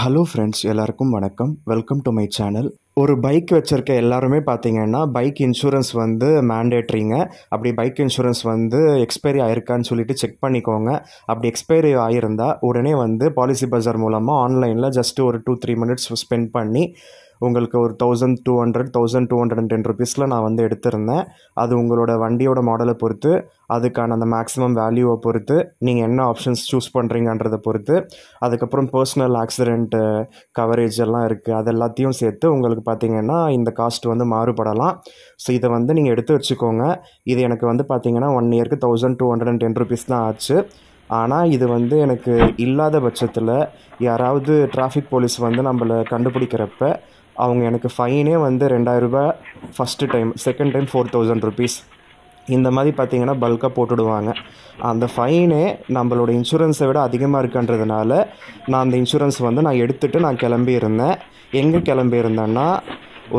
Hello friends, எல்லாருக்கும் வணக்கம். Welcome to my channel. ஒரு பைக் வச்சுருக்க எல்லாருமே பார்த்தீங்கன்னா பைக் இன்சூரன்ஸ் வந்து மேண்டேட்ரிங்க. அப்படி பைக் இன்சூரன்ஸ் வந்து எக்ஸ்பைரி ஆயிருக்கான்னு சொல்லிட்டு செக் பண்ணிக்கோங்க. அப்படி எக்ஸ்பைரி ஆகியிருந்தா உடனே வந்து பாலிசி பஜார் மூலமாக ஆன்லைனில் ஜஸ்ட்டு ஒரு 2-3 மினிட்ஸ் ஸ்பெண்ட் பண்ணி உங்களுக்கு ஒரு 1210 ருபீஸில் நான் வந்து எடுத்திருந்தேன். அது உங்களோட வண்டியோட மாடலை பொறுத்து, அதுக்கான அந்த மேக்ஸிமம் வேல்யூவை பொறுத்து, நீங்கள் என்ன ஆப்ஷன்ஸ் சூஸ் பண்ணுறீங்கன்றதை பொறுத்து, அதுக்கப்புறம் பர்சனல் ஆக்சிடென்ட்டு கவரேஜ் எல்லாம் இருக்குது. அது எல்லாத்தையும் சேர்த்து உங்களுக்கு பார்த்தீங்கன்னா இந்த காஸ்ட் வந்து மாறுபடலாம். ஸோ இதை வந்து நீங்கள் எடுத்து வச்சுக்கோங்க. இது எனக்கு வந்து பார்த்தீங்கன்னா 1 இயருக்கு 1210 ருபீஸ் தான் ஆச்சு. ஆனால் இது வந்து எனக்கு இல்லாத பட்சத்தில் யாராவது டிராஃபிக் போலீஸ் வந்து நம்மளை கண்டுபிடிக்கிறப்ப அவங்க எனக்கு ஃபைனே வந்து 2000 ரூபாய் first time, second time 4000 rupees இந்த மாதிரி பார்த்தீங்கன்னா பல்காக போட்டுடுவாங்க. அந்த ஃபைனே நம்மளோட இன்சூரன்ஸை விட அதிகமாக இருக்குன்றதுனால நான் அந்த இன்சூரன்ஸ் வந்து நான் எடுத்துகிட்டு நான் கிளம்பியிருந்தேன். எங்கே கிளம்பியிருந்தேன்னா,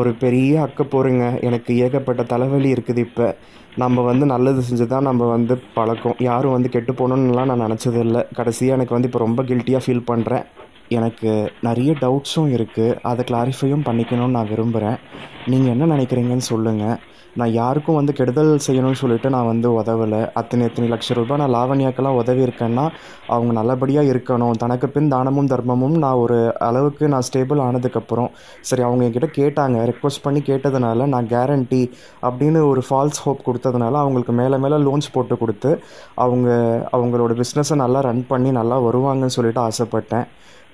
ஒரு பெரிய அக்கப்போருங்க. எனக்கு ஏகப்பட்ட தலைவலி இருக்குது. இப்போ நம்ம வந்து நல்லது செஞ்சு தான் நம்ம வந்து பழக்கம். யாரும் வந்து கெட்டு போகணுன்னுலாம் நான் நினச்சதில்லை. கடைசியாக எனக்கு வந்து இப்போ ரொம்ப கில்ட்டியாக ஃபீல் பண்ணுறேன். எனக்கு நிறைய டவுட்ஸும் இருக்குது. அதை கிளாரிஃபையும் பண்ணிக்கணும்னு நான் விரும்புகிறேன். நீங்கள் என்ன நினைக்கிறீங்கன்னு சொல்லுங்கள். நான் யாருக்கும் வந்து கெடுதல் செய்யணும்னு சொல்லிட்டு நான் வந்து உதவலை. எத்தனை லட்ச ரூபாய் நான் லாவண்யாக்கெல்லாம் உதவி இருக்கேன்னா அவங்க நல்லபடியாக இருக்கணும். தனக்கு பின் தானமும் தர்மமும் நான் ஒரு அளவுக்கு நான் ஸ்டேபிள் ஆனதுக்கப்புறம் சரி அவங்க என்கிட்ட கேட்டாங்க, ரெக்வஸ்ட் பண்ணி கேட்டதுனால நான் கேரண்டி அப்படின்னு ஒரு ஃபால்ஸ் ஹோப் கொடுத்ததுனால அவங்களுக்கு மேலே மேலே லோன்ஸ் போட்டு கொடுத்து அவங்களோட பிஸ்னஸை நல்லா ரன் பண்ணி நல்லா வருவாங்கன்னு சொல்லிட்டு ஆசைப்பட்டேன்.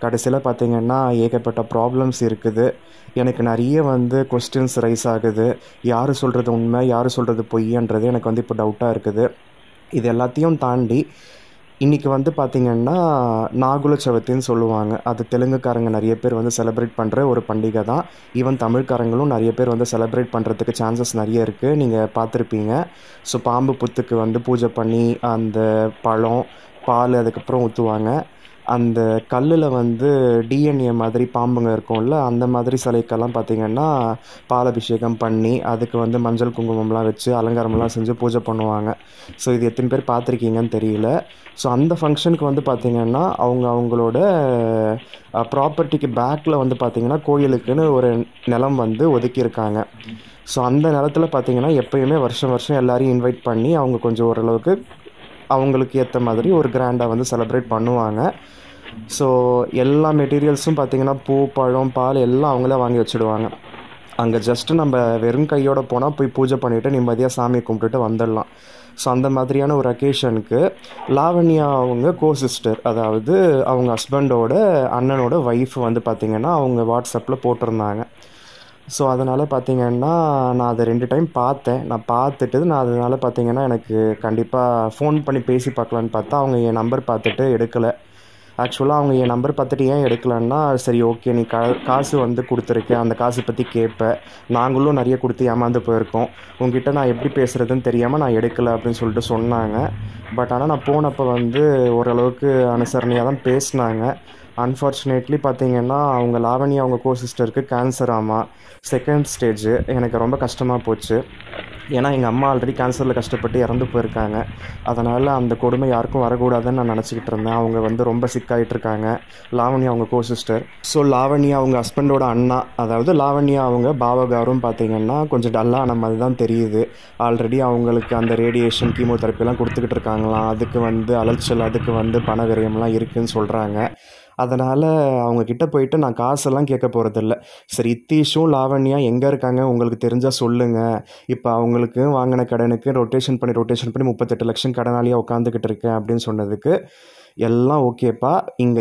கடைசியில் பார்த்திங்கன்னா ஏகப்பட்ட ப்ராப்ளம்ஸ் இருக்குது. எனக்கு நிறைய வந்து கொஸ்டின்ஸ் ரைஸ் ஆகுது. யார் சொல்கிறது உண்மை, யார் சொல்கிறது பொய்யன்றது எனக்கு வந்து இப்போ டவுட்டாக இருக்குது. இது எல்லாத்தையும் தாண்டி இன்றைக்கி வந்து பார்த்திங்கன்னா நாகுல சவத்தின்னு சொல்லுவாங்க. அது தெலுங்குக்காரங்க நிறைய பேர் வந்து செலிப்ரேட் பண்ணுற ஒரு பண்டிகை தான். ஈவன் தமிழ்காரங்களும் நிறைய பேர் வந்து செலிப்ரேட் பண்ணுறதுக்கு சான்சஸ் நிறைய இருக்குது. நீங்கள் பார்த்துருப்பீங்க. ஸோ பாம்பு புத்துக்கு வந்து பூஜை பண்ணி அந்த பழம் பால் அதுக்கப்புறம் ஊற்றுவாங்க. அந்த கல்லில் வந்து டிஎன்ஏ மாதிரி பாம்புங்க இருக்கும்ல, அந்த மாதிரி சிலைக்கெல்லாம் பார்த்திங்கன்னா பாலபிஷேகம் பண்ணி அதுக்கு வந்து மஞ்சள் குங்குமம்லாம் வச்சு அலங்காரம்லாம் செஞ்சு பூஜை பண்ணுவாங்க. ஸோ இது எத்தனை பேர் பார்த்துருக்கீங்கன்னு தெரியல. ஸோ அந்த ஃபங்க்ஷனுக்கு வந்து பார்த்திங்கன்னா அவங்களோட ப்ராப்பர்ட்டிக்கு பேக்கில் வந்து பார்த்திங்கன்னா கோயிலுக்குன்னு ஒரு நிலம் வந்து ஒதுக்கியிருக்காங்க. ஸோ அந்த நிலத்தில் பார்த்திங்கன்னா எப்போயுமே வருஷம் எல்லாரையும் இன்வைட் பண்ணி அவங்க கொஞ்சம் ஓரளவுக்கு அவங்களுக்கு ஏற்ற மாதிரி ஒரு கிராண்டாக வந்து செலிப்ரேட் பண்ணுவாங்க. ஸோ எல்லா மெட்டீரியல்ஸும் பார்த்திங்கன்னா பூ பழம் பால் எல்லாம் அவங்களே வாங்கி வச்சுடுவாங்க. அங்கே ஜஸ்ட்டு நம்ம வெறும் கையோடு போனால் போய் பூஜை பண்ணிவிட்டு நிம்மதியாக சாமி கும்பிட்டுட்டு வந்துடலாம். ஸோ அந்த மாதிரியான ஒரு அக்கேஷனுக்கு லாவண்யா அவங்க சிஸ்டர், அதாவது அவங்க ஹஸ்பண்டோட அண்ணனோட ஒய்ஃப் வந்து பார்த்திங்கன்னா அவங்க வாட்ஸ்அப்பில் போட்டிருந்தாங்க. ஸோ அதனால் பார்த்திங்கன்னா நான் அதை 2 டைம் பார்த்தேன். நான் பார்த்துட்டு நான் அதனால் பார்த்திங்கன்னா எனக்கு கண்டிப்பாக ஃபோன் பண்ணி பேசி பார்க்கலான்னு பார்த்தா அவங்க என் நம்பர் பார்த்துட்டு எடுக்கலை. ஆக்சுவலாக அவங்க என் நம்பர் பார்த்துட்டு ஏன் எடுக்கலன்னா, சரி ஓகே நீ காசு வந்து கொடுத்துருக்கேன், அந்த காசு பற்றி கேட்பேன், நாங்களும் நிறைய கொடுத்து ஏமாந்து போயிருக்கோம், உங்ககிட்ட நான் எப்படி பேசுகிறதுன்னு தெரியாமல் நான் எடுக்கலை அப்படின்னு சொல்லிட்டு சொன்னாங்க. பட் ஆனால் நான் போனப்போ வந்து ஓரளவுக்கு அனுசரணையாக தான் பேசினாங்க. அன்ஃபார்ச்சுனேட்லி பார்த்திங்கன்னா அவங்க லாவண்யா அவங்க சிஸ்டருக்கு கேன்சர் ஆமாம், 2nd ஸ்டேஜு. எனக்கு ரொம்ப கஷ்டமாக போச்சு. ஏன்னா எங்கள் அம்மா ஆல்ரெடி கேன்சரில் கஷ்டப்பட்டு இறந்து போயிருக்காங்க. அதனால் அந்த கொடுமை யாருக்கும் வரக்கூடாதுன்னு நான் நினச்சிக்கிட்டு இருந்தேன். அவங்க வந்து ரொம்ப சிக்காகிட்ருக்காங்க, லாவண்யா அவங்க சிஸ்டர். ஸோ லாவண்யா அவங்க ஹஸ்பண்டோட அண்ணா, அதாவது லாவண்யா அவங்க பாவகாரும் பார்த்திங்கன்னா கொஞ்சம் டல்லான மாதிரி தான் தெரியுது. ஆல்ரெடி அவங்களுக்கு அந்த ரேடியேஷன் கீமோதெரப்பிலாம் கொடுத்துக்கிட்டு இருக்காங்களாம். அதுக்கு வந்து அலைச்சல், அதுக்கு வந்து பண விரயம்லாம் இருக்குதுன்னு சொல்கிறாங்க. அதனால் அவங்கக்கிட்ட போயிட்டு நான் காசெல்லாம் கேட்க போகிறதில்ல. சரி இத்தீஷும் லாவண்யா எங்கே இருக்காங்க உங்களுக்கு தெரிஞ்சால் சொல்லுங்கள். இப்போ அவங்களுக்கு வாங்கின கடனுக்கு ரொட்டேஷன் பண்ணி 38 லட்சம் கடனாளியாக உட்காந்துக்கிட்டு இருக்கேன் அப்படின்னு சொன்னதுக்கு எல்லாம் ஓகேப்பா,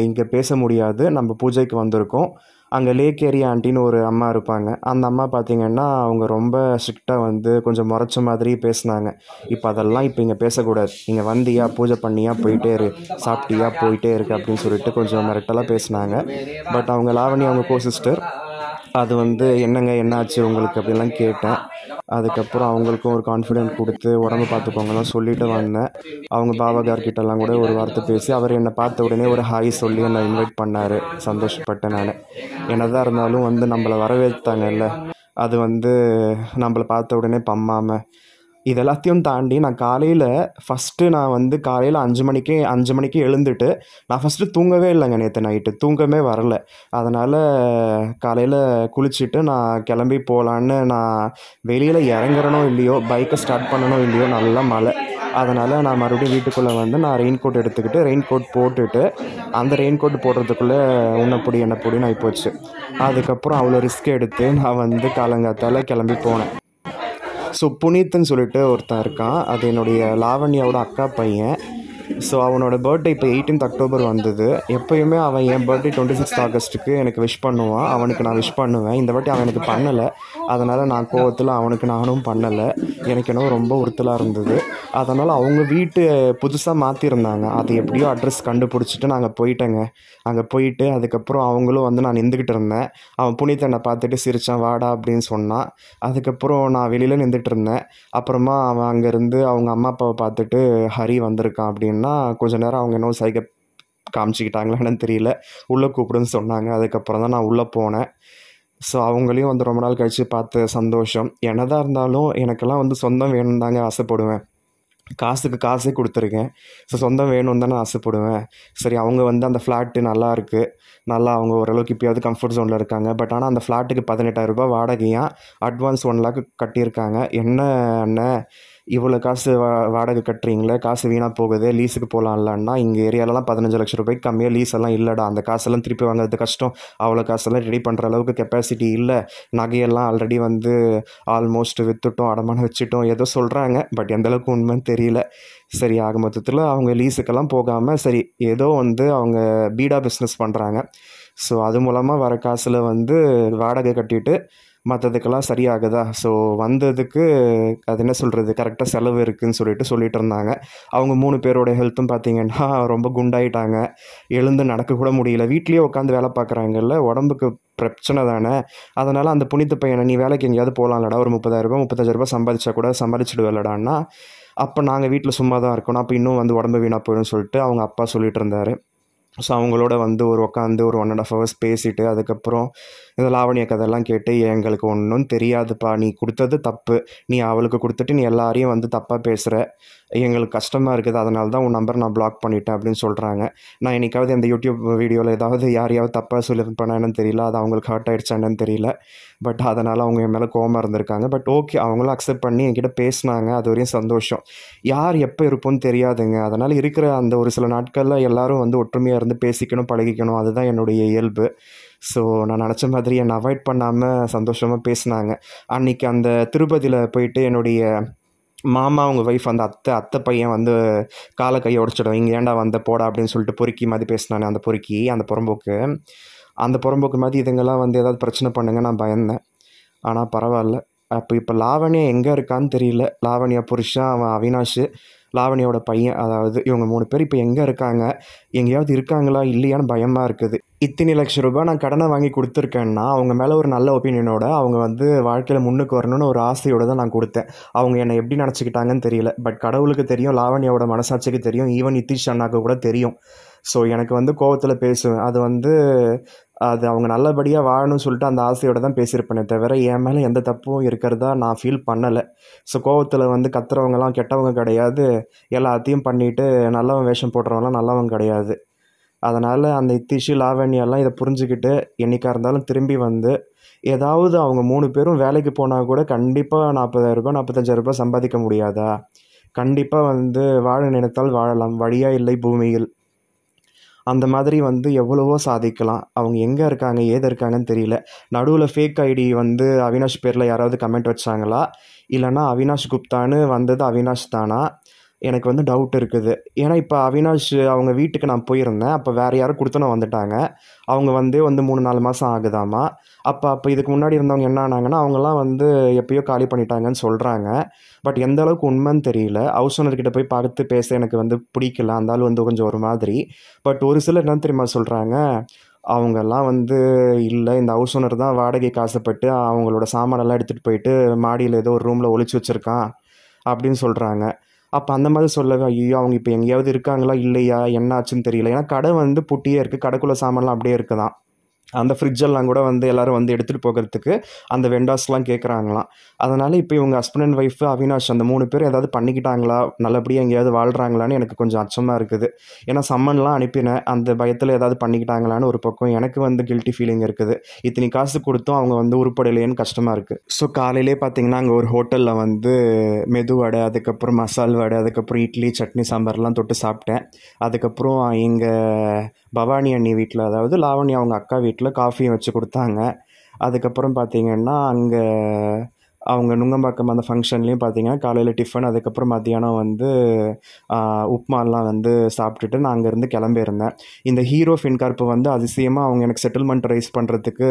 இங்கே பேச முடியாது, நம்ம பூஜைக்கு வந்திருக்கோம். அங்கே லேக் ஏரியா ஆண்டின்னு ஒரு அம்மா இருப்பாங்க. அந்த அம்மா பார்த்திங்கன்னா அவங்க ரொம்ப ஸ்ட்ரிக்டாக வந்து கொஞ்சம் முறைச்ச மாதிரி பேசினாங்க. இப்போ அதெல்லாம் இப்போ இங்கே பேசக்கூடாது, இங்கே வந்தியா பூஜை பண்ணியா போயிட்டே இரு, சாப்பிட்டியா போயிட்டே இருக்கு அப்படின்னு சொல்லிட்டு கொஞ்சம் மிரட்டலாக பேசினாங்க. பட் அவங்க லாவண்யா அவங்க சிஸ்டர் அது வந்து என்னங்க என்னாச்சு உங்களுக்கு அப்படின்லாம் கேட்டேன். அதுக்கப்புறம் அவங்களுக்கும் ஒரு கான்ஃபிடென்ட் கொடுத்து உடம்பு பார்த்துக்கோங்கலாம் சொல்லிட்டு வந்தேன். அவங்க பாபாகார்கிட்டலாம் கூட ஒரு வார்த்தை பேசி அவர் என்னை பார்த்த உடனே ஒரு ஹாய் சொல்லி என்னை இன்வைட் பண்ணார். சந்தோஷப்பட்டேன் நான். என்னதான் இருந்தாலும் வந்து நம்மளை வரவேற்றாங்கல்ல, அது வந்து நம்மளை பார்த்த உடனே பம்மாமல் இது எல்லாத்தையும் தாண்டி நான் காலையில் நான் வந்து காலையில் 5 மணிக்கு எழுந்துட்டு நான் ஃபஸ்ட்டு தூங்கவே இல்லைங்க. நேற்று நைட்டு தூங்கவே வரல. அதனால் காலையில் குளிச்சுட்டு நான் கிளம்பி போகலான்னு நான் வெளியில் இறங்குறனோ இல்லையோ, பைக்கை ஸ்டார்ட் பண்ணனோ இல்லையோ, நல்லா மழை. அதனால் நான் மறுபடியும் வீட்டுக்குள்ளே வந்து நான் ரெயின் கோட் எடுத்துக்கிட்டு ரெயின் கோட் போட்டுட்டு அந்த ரெயின் கோட் போடுறதுக்குள்ளே உன்னைப்பொடி என்னப்பொடின்னு ஆகிப்போச்சு. அதுக்கப்புறம் அவ்வளோ ரிஸ்க் எடுத்து நான் வந்து காலங்காத்தால் கிளம்பி போனேன். ஸோ புனீத்துன்னு சொல்லிட்டு ஒருத்தன் இருக்கான். அது என்னுடைய லாவண்யாவோட அக்கா பையன். ஸோ அவனோட பர்த்டே இப்போ 18th அக்டோபர் வந்தது. எப்போயுமே அவன் என் பர்த்டே 26th ஆகஸ்ட்டுக்கு எனக்கு விஷ் பண்ணுவான். அவனுக்கு நான் விஷ் பண்ணுவேன். இந்த வாட்டி அவன் எனக்கு பண்ணலை. அதனால் நான் கோவத்தில் அவனுக்கு நானும் பண்ணலை. எனக்கு என்னவோ ரொம்ப உறுத்தலாக இருந்தது. அதனால் அவங்க வீட்டு புதுசாக மாற்றிருந்தாங்க. அது எப்படியோ அட்ரஸ் கண்டுபிடிச்சிட்டு நாங்கள் போயிட்டேங்க. அங்கே போயிட்டு அதுக்கப்புறம் அவங்களும் வந்து நான் நின்றுக்கிட்டு இருந்தேன். அவன் புனித் என்னை பார்த்துட்டு சிரித்தான், வாடா அப்படின்னு சொன்னான். அதுக்கப்புறம் நான் வெளியில் நின்றுட்டு இருந்தேன். அப்புறமா அவன் அங்கேருந்து அவங்க அம்மா அப்பாவை பார்த்துட்டு ஹரி வந்திருக்கான் அப்படின்னா கொஞ்சம் நேரம் அவங்க இன்னும் சைகை காமிச்சிக்கிட்டாங்களா என்னன்னு தெரியல, உள்ளே கூப்பிடுன்னு சொன்னாங்க. அதுக்கப்புறம் தான் நான் உள்ளே போனேன். ஸோ அவங்களையும் வந்து ரொம்ப நாள் கழித்து பார்த்த சந்தோஷம். என்னதான் இருந்தாலும் எனக்கெல்லாம் வந்து சொந்தம் வேணும்னு தாங்க ஆசைப்படுவேன். காசுக்கு காசே கொடுத்துருக்கேன். ஸோ சொந்தம் வேணும்னு தானே ஆசைப்படுவேன். சரி, அவங்க வந்து அந்த ஃப்ளாட்டு நல்லா இருக்குது, நல்லா அவங்க ஓரளவுக்கு இப்போயாவது கம்ஃபர்ட் ஜோனில் இருக்காங்க. பட் ஆனால் அந்த ஃப்ளாட்டுக்கு 18,000 வாடகையாக அட்வான்ஸ் 1 lakh கட்டியிருக்காங்க. என்ன அண்ணன் இவ்வளோ காசு வாடகை கட்டுறீங்களே, காசு வீணாக போகுது, லீஸுக்கு போகலாம்லன்னா இங்கே ஏரியாலலாம் 15 லட்ச ரூபாய்க்கு கம்மியாக லீஸ் எல்லாம் இல்லைடா. அந்த காசெல்லாம் திருப்பி வாங்குறது கஷ்டம். அவ்வளோ காசெல்லாம் ரெடி பண்ணுற அளவுக்கு கெப்பாசிட்டி இல்லை. நகையெல்லாம் ஆல்ரெடி வந்து ஆல்மோஸ்ட் விற்றுட்டோம், அடமானம் வச்சுட்டோம், ஏதோ சொல்கிறாங்க. பட் எந்தளவுக்கு உண்மைன்னு தெரியல. சரி, ஆக மொத்தத்தில் அவங்க லீஸுக்கெல்லாம் போகாமல் சரி ஏதோ வந்து அவங்க பீடா பிஸ்னஸ் பண்ணுறாங்க. ஸோ அது மூலமாக வர காசில் வந்து வாடகை கட்டிட்டு மற்றதுக்கெல்லாம் சரியாகுதா. ஸோ வந்ததுக்கு அது என்ன சொல்கிறது, கரெக்டாக செலவு இருக்குதுன்னு சொல்லிட்டு இருந்தாங்க. அவங்க 3 பேரோட ஹெல்த்தும் பார்த்திங்கன்னா ரொம்ப குண்டாயிட்டாங்க. எழுந்து நடக்கக்கூட முடியல. வீட்லேயே உட்காந்து வேலை பார்க்குறாங்கல்ல, உடம்புக்கு பிரச்சனை தானே. அதனால் அந்த புனித பையனை நீ வேலைக்கு எங்கேயாவது போகலாம்லடா, ஒரு 30,000 35,000 சம்பாதிச்சா கூட சம்பாதிச்சிடுவேலடான்னா, அப்போ நாங்கள் வீட்டில் சும்மா தான் இருக்கணும், அப்போ இன்னும் வந்து உடம்பு வீணாக போயிடும்னு சொல்லிட்டு அவங்க அப்பா சொல்லிட்டு இருந்தார். ஸோ அவங்களோட வந்து உட்காந்து ஒரு 1.5 hours பேசிவிட்டு அதுக்கப்புறம் இந்த லாவணிய கதையெல்லாம் கேட்டு, எங்களுக்கு ஒன்றும் தெரியாதுப்பா, நீ கொடுத்தது தப்பு, நீ அவளுக்கு கொடுத்துட்டு நீ எல்லாரையும் வந்து தப்பாக பேசுகிற, எங்களுக்கு கஷ்டமாக இருக்குது, அதனால தான் உன் நம்பர் நான் பிளாக் பண்ணிட்டேன் அப்படின்னு சொல்கிறாங்க. நான் என்றைக்காவது இந்த யூடியூப் வீடியோவில் ஏதாவது யாரையாவது தப்பாக சொல்லியிருப்பேனா என்னன்னு தெரியல, அது அவங்களுக்கு ஹர்ட் ஆகிடுச்சா என்னன்னு தெரியல. பட் அதனால் அவங்க என் மேலே கோவமாக இருந்திருக்காங்க. பட் ஓகே, அவங்களும் அக்செப்ட் பண்ணி என்கிட்ட பேசினாங்க. அது வரையும் சந்தோஷம். யார் எப்போ இருப்போன்னு தெரியாதுங்க. அதனால் இருக்கிற அந்த ஒரு சில நாட்களில் எல்லோரும் வந்து ஒற்றுமையாக இருந்து பேசிக்கணும், பழகிக்கணும். அதுதான் என்னுடைய இயல்பு. ஸோ நான் நினச்ச மாதிரி என்னை அவாய்ட் பண்ணாமல் சந்தோஷமாக பேசினாங்க. அன்றைக்கி அந்த திருப்பதியில் போயிட்டு என்னுடைய மாமா அவங்க ஒய்ஃப் அந்த அத்தை பையன் வந்து காலை கையை உடச்சிடும், இங்கே ஏன்டா வந்த போடா அப்படின்னு சொல்லிட்டு பொறுக்கி மாதிரி பேசினானே, அந்த பொறுக்கி அந்த புறம்போக்கு மாதிரி இதுங்கெல்லாம் வந்து ஏதாவது பிரச்சனை பண்ணுங்க நான் பயந்தேன். ஆனால் பரவாயில்ல. இப்போ லாவண்யா எங்கே இருக்கான்னு தெரியல. லாவண்யா புருஷன் அவன் அவினாஷ், லாவணியோட பையன், அதாவது இவங்க 3 பேர் இப்போ எங்கே இருக்காங்க, எங்கேயாவது இருக்காங்களா இல்லையான்னு பயமாக இருக்குது. இத்தனை லட்ச ரூபாய் நான் கடனை வாங்கி கொடுத்துருக்கேன்னா அவங்க மேலே ஒரு நல்ல ஒப்பீனியனோட, அவங்க வந்து வாழ்க்கையில் முன்னுக்கு வரணும்னு ஒரு ஆசையோடு தான் நான் கொடுத்தேன். அவங்க என்னை எப்படி நினச்சிக்கிட்டாங்கன்னு தெரியல. பட் கடவுளுக்கு தெரியும், லாவண்யாவோட மனசாட்சிக்கு தெரியும், ஈவன் நிதிஷ் அண்ணாக்கு கூட தெரியும். ஸோ எனக்கு வந்து கோவத்தில் பேசுவேன். அது அவங்க நல்லபடியாக வாழணும்னு சொல்லிட்டு அந்த ஆசையோடு தான் பேசியிருப்பேனே தவிர என் மேலே எந்த தப்பும் இருக்கிறதா நான் ஃபீல் பண்ணலை. ஸோ கோவத்தில் வந்து கத்துறவங்கலாம் கெட்டவங்க கிடையாது, எல்லாத்தையும் பண்ணிவிட்டு நல்லவன் வேஷம் போடுறவங்களாம் நல்லவங்க கிடையாது. அதனால் அந்த நிதிஷ் லாவண்யெல்லாம் இதை புரிஞ்சுக்கிட்டு என்றைக்காக இருந்தாலும் திரும்பி வந்து ஏதாவது அவங்க 3 பேரும் வேலைக்கு போனால் கூட கண்டிப்பாக 40,000 45,000 சம்பாதிக்க முடியாதா? கண்டிப்பாக வந்து வாழ நினைத்தால் வாழலாம், வழியாக இல்லை பூமியில். அந்த மாதிரி வந்து எவ்வளவோ சாதிக்கலாம். அவங்க எங்கே இருக்காங்க ஏது இருக்காங்கன்னு தெரியல. நடுவில் ஃபேக் ஐடி வந்து அவினாஷ் பேரில் யாராவது கமெண்ட் வச்சாங்களா, இல்லைனா அவினாஷ் குப்தான்னு வந்தது அவினாஷ் தானா, எனக்கு வந்து டவுட் இருக்குது. ஏன்னா இப்போ அவினாஷ் அவங்க வீட்டுக்கு நான் போயிருந்தேன். அப்போ வேறு யாரும் கொடுத்தனும் வந்துட்டாங்க. அவங்க வந்து 3-4 மாதம் ஆகுதாமா. அப்போ இதுக்கு முன்னாடி இருந்தவங்க என்ன ஆனாங்கன்னா அவங்கெல்லாம் வந்து எப்பயோ காலி பண்ணிட்டாங்கன்னு சொல்கிறாங்க. பட் எந்த அளவுக்கு உண்மைன்னு தெரியல. ஹவுஸ் ஓனர்கிட்ட போய் பார்த்து பேச எனக்கு வந்து பிடிக்கல. அந்த ஆள் வந்து கொஞ்சம் ஒரு மாதிரி. பட் ஒரு சிலர் என்ன தெரியுமா சொல்கிறாங்க, அவங்கெல்லாம் வந்து இல்லை, இந்த ஹவுஸ் ஓனர் தான் வாடகைக்கு ஆசைப்பட்டு அவங்களோட சாமானெல்லாம் எடுத்துகிட்டு போயிட்டு மாடியில் ஏதோ ஒரு ரூமில் ஒளிச்சு வச்சுருக்கான் அப்படின்னு சொல்கிறாங்க. அப்போ அந்த மாதிரி சொல்லவே ஐயோ அவங்க இப்போ எங்கேயாவது இருக்காங்களா இல்லையா என்ன ஆச்சுன்னு தெரியல. ஏன்னா கடை வந்து பூட்டியே இருக்குது, கடைக்குள்ளே சாமான்லாம் அப்படியே இருக்குதான். அந்த ஃப்ரிட்ஜெல்லாம் கூட வந்து எல்லோரும் வந்து எடுத்துகிட்டு போகிறதுக்கு அந்த வெண்டார்ஸ்லாம் கேட்குறாங்களாம். அதனால் இப்போ இவங்க ஹஸ்பண்ட் அண்ட் ஒய்ஃபு அவினாஷ் அந்த 3 பேரும் ஏதாவது பண்ணிக்கிட்டாங்களா, நல்லபடியாக எங்கேயாவது வாழ்கிறாங்களான்னு எனக்கு கொஞ்சம் அச்சமாக இருக்குது. ஏன்னா சம்மன்லாம் அனுப்பினேன், அந்த பயத்தில் ஏதாவது பண்ணிக்கிட்டாங்களான்னு ஒரு பக்கம் எனக்கு வந்து கில்ட்டி ஃபீலிங் இருக்குது. இத்தனை காசு கொடுத்தும் அவங்க வந்து உருப்படலையேன்னு கஷ்டமாக இருக்குது. ஸோ காலையிலே பார்த்தீங்கன்னா அங்கே ஒரு ஹோட்டலில் வந்து மெது வடை, அதுக்கப்புறம் மசால் வடை, அதுக்கப்புறம் இட்லி சட்னி சாம்பார்லாம் தொட்டு சாப்பிட்டேன். அதுக்கப்புறம் எங்கள் பவானி அண்ணி வீட்டில், அதாவது லாவணி அவங்க அக்கா வீட்டில் காஃபியும் வச்சு கொடுத்தாங்க. அதுக்கப்புறம் பார்த்தீங்கன்னா அங்கே அவங்க நுங்கம்பாக்கம் அந்த ஃபங்க்ஷன்லேயும் பார்த்தீங்கன்னா காலையில் டிஃபன், அதுக்கப்புறம் மத்தியானம் வந்து உப்புமாலாம் வந்து சாப்பிட்டுட்டு நான் அங்கேருந்து கிளம்பியிருந்தேன். இந்த ஹீரோ ஃபின்கார்ப் வந்து அதிசயமாக அவங்க எனக்கு செட்டில்மெண்ட் ரைஸ் பண்ணுறதுக்கு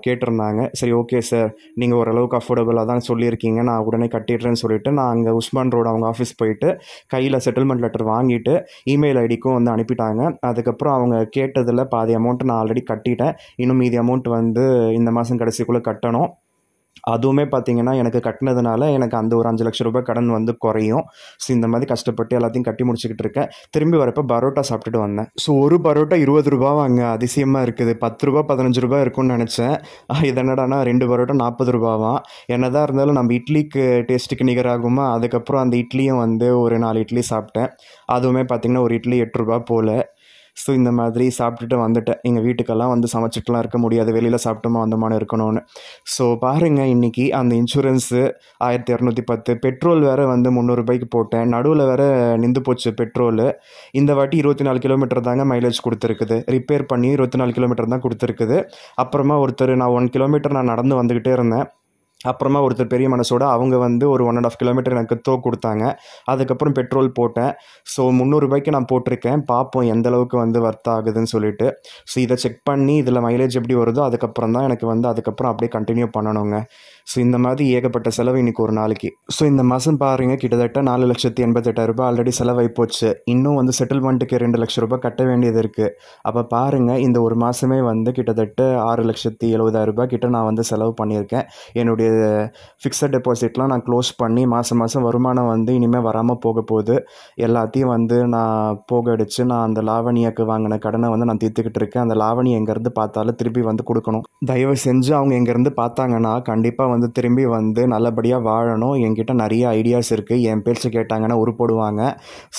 கேட்டிருந்தாங்க. சரி ஓகே சார், நீங்கள் ஓரளவுக்கு அஃபோர்டபுளாக தான் சொல்லியிருக்கீங்க, நான் உடனே கட்டிடுறேன்னு சொல்லிட்டு நான் அங்கே உஸ்மான் ரோடு அவங்க ஆஃபீஸ் போயிட்டு கையில் செட்டில்மெண்ட் லெட்டர் வாங்கிட்டு இமெயில் ஐடிக்கும் வந்து அனுப்பிட்டாங்க. அதுக்கப்புறம் அவங்க கேட்டதில் பாதி அமௌண்ட் நான் ஆல்ரெடி கட்டிட்டேன். இன்னும் மீதி அமௌண்ட் வந்து இந்த மாதம் கடைசிக்குள்ளே கட்டணும். அதுவுமே பார்த்தீங்கன்னா எனக்கு கட்டினதுனால எனக்கு அந்த ஒரு 5 லட்சம் ரூபாய் கடன் வந்து குறையும். ஸோ இந்த மாதிரி கஷ்டப்பட்டு எல்லாத்தையும் கட்டி முடிச்சுக்கிட்டு இருக்கேன். திரும்பி வரப்போ பரோட்டா சாப்பிட்டுட்டு வந்தேன். ஸோ ஒரு பரோட்டா 20 ரூபாவா அங்கே அதிசயமாக இருக்குது. 10 ரூபா 15 ரூபாய் இருக்கும்னு நினச்சேன். இது என்னடானா 2 பரோட்டா 40 ரூபாவாம். என்னதான் இருந்தாலும் நம்ம இட்லிக்கு டேஸ்ட்டுக்கு நிகராகுமா. அதுக்கப்புறம் அந்த இட்லியும் வந்து ஒரு 4 இட்லி சாப்பிட்டேன். அதுவுமே பார்த்திங்கன்னா ஒரு இட்லி 8 ரூபா போல். ஸோ இந்த மாதிரி சாப்பிட்டுட்டு வந்துட்டேன். எங்கள் வீட்டுக்கெல்லாம் வந்து சமைச்சிட்டுலாம் இருக்க முடியாது, வெளியில் சாப்பிட்டோமா வந்தோமான்னு இருக்கணும்னு. ஸோ பாருங்கள், இன்றைக்கி அந்த இன்சூரன்ஸு 1210, பெட்ரோல் வேறு வந்து 300 ரூபாய்க்கு போட்டேன். நடுவில் வேறு நின்று போச்சு பெட்ரோலு. இந்த வாட்டி 24 கிலோமீட்டர் தாங்க மைலேஜ் கொடுத்துருக்குது. ரிப்பேர் பண்ணி 24 கிலோமீட்டர் தான் கொடுத்துருக்குது. அப்புறமா ஒருத்தர், நான் 1 கிலோமீட்டர் நான் நடந்து வந்துக்கிட்டே இருந்தேன். அப்புறமா ஒருத்தர் பெரிய மனசோட அவங்க வந்து ஒரு 1.5 கிலோமீட்டர் எனக்கு கொடுத்தாங்க. அதுக்கப்புறம் பெட்ரோல் போட்டேன். ஸோ 300 ரூபாய்க்கு நான் போட்டிருக்கேன். பார்ப்போம் எந்த அளவுக்கு வந்து ஒர்த் ஆகுதுன்னு சொல்லிட்டு. ஸோ இதை செக் பண்ணி இதில் மைலேஜ் எப்படி வருதோ அதுக்கப்புறம் தான் எனக்கு வந்து அதுக்கப்புறம் அப்படியே கண்டினியூ பண்ணணுங்க. ஸோ இந்த மாதிரி ஏகப்பட்ட செலவு இன்றைக்கி ஒரு நாளைக்கு. ஸோ இந்த மாதம் பாருங்கள், கிட்டத்தட்ட 4,88,000 ரூபாய் ஆல்ரெடி செலவாகி போச்சு. இன்னும் வந்து செட்டில்மெண்ட்டுக்கு 2 லட்சம் ரூபாய் கட்ட வேண்டியது இருக்குது. அப்போ பாருங்கள், இந்த ஒரு மாதமே வந்து கிட்டத்தட்ட 6,70,000 ரூபாய் கிட்ட நான் வந்து செலவு பண்ணியிருக்கேன். என்னுடைய ஃபிக்ஸட் டெபாசிட்லாம் நான் க்ளோஸ் பண்ணி மாதம் வருமானம் வந்து இனிமேல் வராமல் போக போகுது. எல்லாத்தையும் வந்து நான் போக அடித்து நான் அந்த லாவணியாக்கு வாங்கின கடனை வந்து நான் தீர்த்துக்கிட்டு இருக்கேன். அந்த லாவணி எங்கேருந்து பார்த்தாலும் திருப்பி வந்து கொடுக்கணும். தயவு செஞ்சு அவங்க எங்கேருந்து பார்த்தாங்கன்னா கண்டிப்பாக வந்து திரும்பி வந்து நல்லபடியாக வாழணும். என்கிட்ட நிறைய ஐடியாஸ் இருக்குது. என் பேச்சு கேட்டாங்கன்னா உருப்படுவாங்க.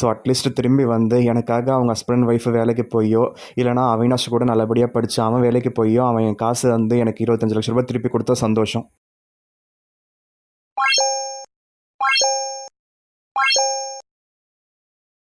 ஸோ அட்லீஸ்ட் திரும்பி வந்து எனக்காக அவங்க ஹஸ்பண்ட் ஒய்ஃபு வேலைக்கு போயோ, இல்லைனா அவினாஷ் கூட நல்லபடியாக படித்து அவன் வேலைக்கு போயோ அவன் என் காசு வந்து எனக்கு 25 லட்சம் ரூபாய் திருப்பி கொடுத்தா சந்தோஷம்.